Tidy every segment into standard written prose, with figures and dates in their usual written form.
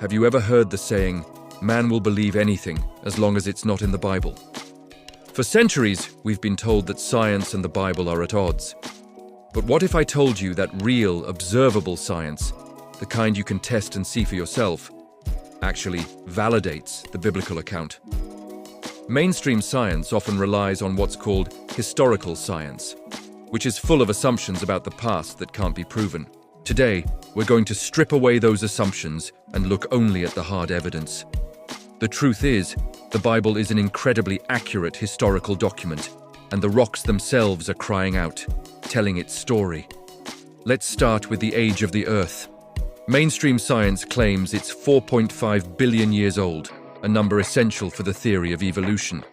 Have you ever heard the saying, man will believe anything as long as it's not in the Bible? For centuries, we've been told that science and the Bible are at odds. But what if I told you that real, observable science, the kind you can test and see for yourself, actually validates the biblical account? Mainstream science often relies on what's called historical science, which is full of assumptions about the past that can't be proven. Today, we're going to strip away those assumptions and look only at the hard evidence. The truth is, the Bible is an incredibly accurate historical document, and the rocks themselves are crying out, telling its story. Let's start with the age of the Earth. Mainstream science claims it's 4.5 billion years old, a number essential for the theory of evolution.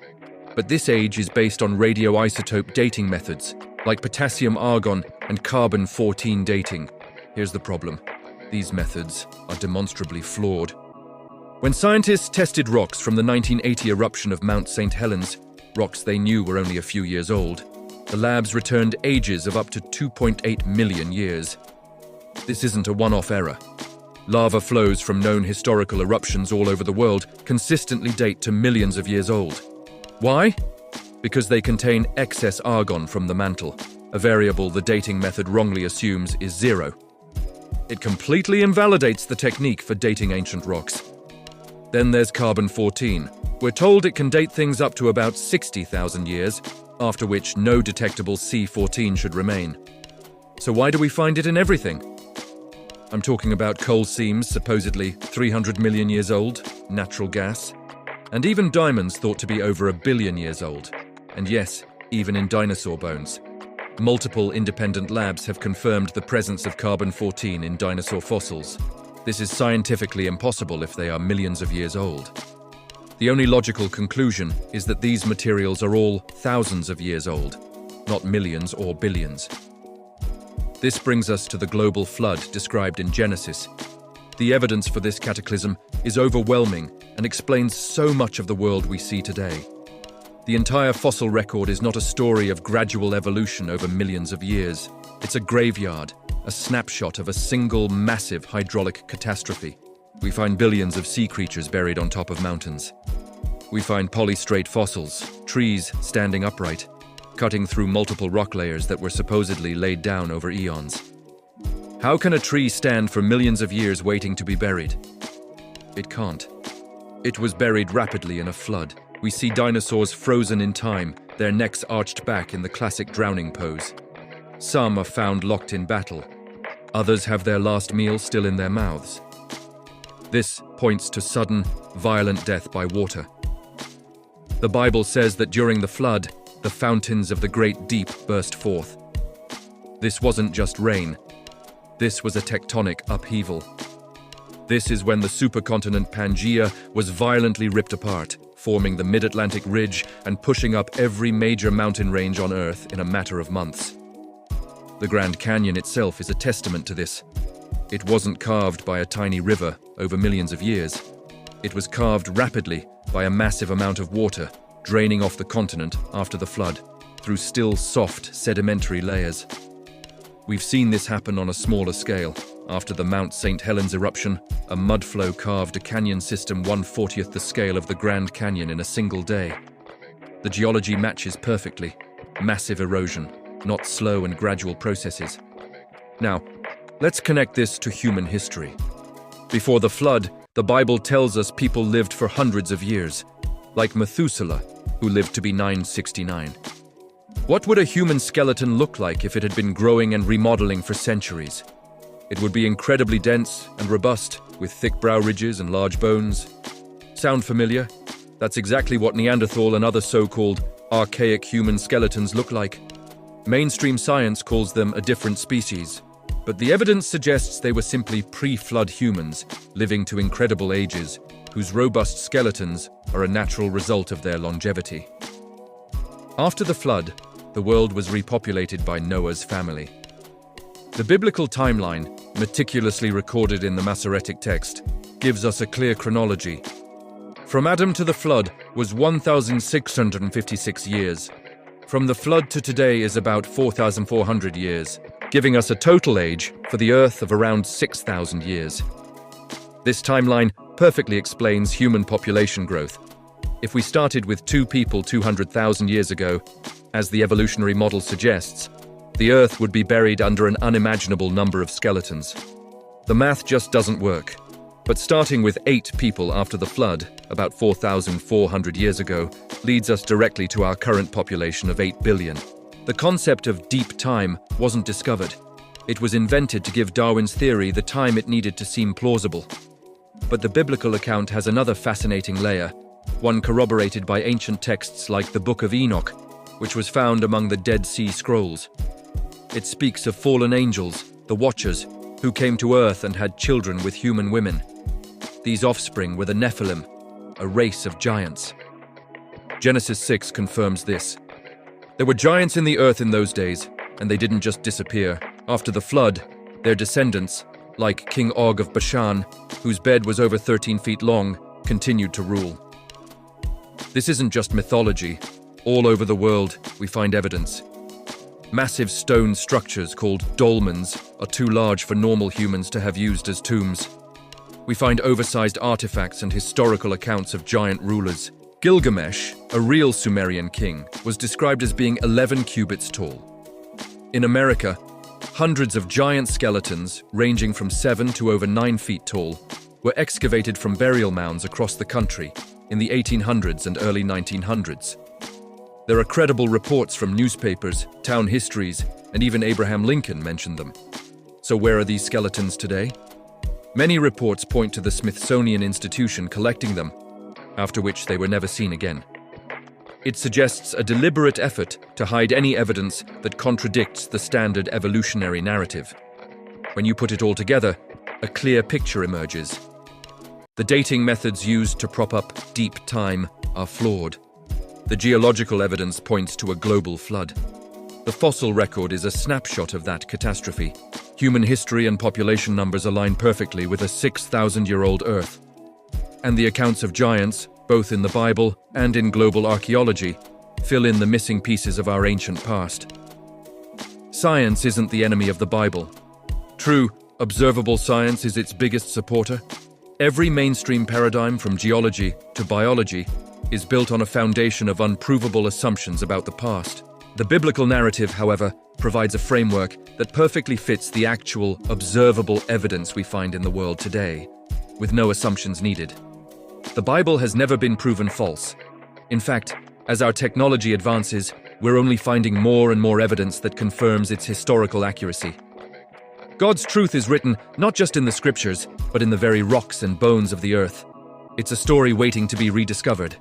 But this age is based on radioisotope dating methods, like potassium-argon and carbon-14 dating. Here's the problem. These methods are demonstrably flawed. When scientists tested rocks from the 1980 eruption of Mount St. Helens, rocks they knew were only a few years old, the labs returned ages of up to 2.8 million years. This isn't a one-off error. Lava flows from known historical eruptions all over the world consistently date to millions of years old. Why? Because they contain excess argon from the mantle, a variable the dating method wrongly assumes is zero. It completely invalidates the technique for dating ancient rocks. Then there's carbon-14. We're told it can date things up to about 60,000 years, after which no detectable C14 should remain. So why do we find it in everything? I'm talking about coal seams supposedly 300 million years old, natural gas, and even diamonds thought to be over 1 billion years old. And yes, even in dinosaur bones. Multiple independent labs have confirmed the presence of carbon-14 in dinosaur fossils. This is scientifically impossible if they are millions of years old. The only logical conclusion is that these materials are all thousands of years old, not millions or billions. This brings us to the global flood described in Genesis. The evidence for this cataclysm is overwhelming and explains so much of the world we see today. The entire fossil record is not a story of gradual evolution over millions of years. It's a graveyard, a snapshot of a single massive hydraulic catastrophe. We find billions of sea creatures buried on top of mountains. We find polystrate fossils, trees standing upright, cutting through multiple rock layers that were supposedly laid down over eons. How can a tree stand for millions of years waiting to be buried? It can't. It was buried rapidly in a flood. We see dinosaurs frozen in time, their necks arched back in the classic drowning pose. Some are found locked in battle. Others have their last meal still in their mouths. This points to sudden, violent death by water. The Bible says that during the flood, the fountains of the great deep burst forth. This wasn't just rain. This was a tectonic upheaval. This is when the supercontinent Pangaea was violently ripped apart, forming the Mid-Atlantic Ridge and pushing up every major mountain range on Earth in a matter of months. The Grand Canyon itself is a testament to this. It wasn't carved by a tiny river over millions of years. It was carved rapidly by a massive amount of water draining off the continent after the flood, through still soft sedimentary layers. We've seen this happen on a smaller scale. After the Mount St. Helens eruption, a mudflow carved a canyon system 1/40th the scale of the Grand Canyon in a single day. The geology matches perfectly. Massive erosion, not slow and gradual processes. Now, let's connect this to human history. Before the flood, the Bible tells us people lived for hundreds of years, like Methuselah, who lived to be 969. What would a human skeleton look like if it had been growing and remodeling for centuries? It would be incredibly dense and robust, with thick brow ridges and large bones. Sound familiar? That's exactly what Neanderthal and other so-called archaic human skeletons look like. Mainstream science calls them a different species, but the evidence suggests they were simply pre-flood humans, living to incredible ages, whose robust skeletons are a natural result of their longevity. After the flood, the world was repopulated by Noah's family. The biblical timeline, meticulously recorded in the Masoretic text, gives us a clear chronology. From Adam to the flood was 1,656 years. From the flood to today is about 4,400 years, giving us a total age for the Earth of around 6,000 years. This timeline perfectly explains human population growth. If we started with 2 people 200,000 years ago, as the evolutionary model suggests, the Earth would be buried under an unimaginable number of skeletons. The math just doesn't work. But starting with 8 people after the flood, about 4,400 years ago, leads us directly to our current population of 8 billion. The concept of deep time wasn't discovered. It was invented to give Darwin's theory the time it needed to seem plausible. But the biblical account has another fascinating layer, one corroborated by ancient texts like the Book of Enoch, which was found among the Dead Sea Scrolls. It speaks of fallen angels, the Watchers, who came to Earth and had children with human women. These offspring were the Nephilim, a race of giants. Genesis 6 confirms this. There were giants in the earth in those days, and they didn't just disappear. After the flood, their descendants, like King Og of Bashan, whose bed was over 13 feet long, continued to rule. This isn't just mythology. All over the world, we find evidence. Massive stone structures called dolmens are too large for normal humans to have used as tombs. We find oversized artifacts and historical accounts of giant rulers. Gilgamesh, a real Sumerian king, was described as being 11 cubits tall. In America, hundreds of giant skeletons, ranging from 7 to over 9 feet tall, were excavated from burial mounds across the country in the 1800s and early 1900s. There are credible reports from newspapers, town histories, and even Abraham Lincoln mentioned them. So where are these skeletons today? Many reports point to the Smithsonian Institution collecting them, after which they were never seen again. It suggests a deliberate effort to hide any evidence that contradicts the standard evolutionary narrative. When you put it all together, a clear picture emerges. The dating methods used to prop up deep time are flawed. The geological evidence points to a global flood. The fossil record is a snapshot of that catastrophe. Human history and population numbers align perfectly with a 6,000-year-old Earth. And the accounts of giants, both in the Bible and in global archaeology, fill in the missing pieces of our ancient past. Science isn't the enemy of the Bible. True, observable science is its biggest supporter. Every mainstream paradigm from geology to biology is built on a foundation of unprovable assumptions about the past. The biblical narrative, however, provides a framework that perfectly fits the actual, observable evidence we find in the world today, with no assumptions needed. The Bible has never been proven false. In fact, as our technology advances, we're only finding more and more evidence that confirms its historical accuracy. God's truth is written not just in the scriptures, but in the very rocks and bones of the earth. It's a story waiting to be rediscovered.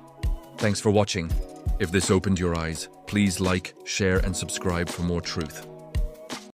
Thanks for watching. If this opened your eyes, please like, share, and subscribe for more truth.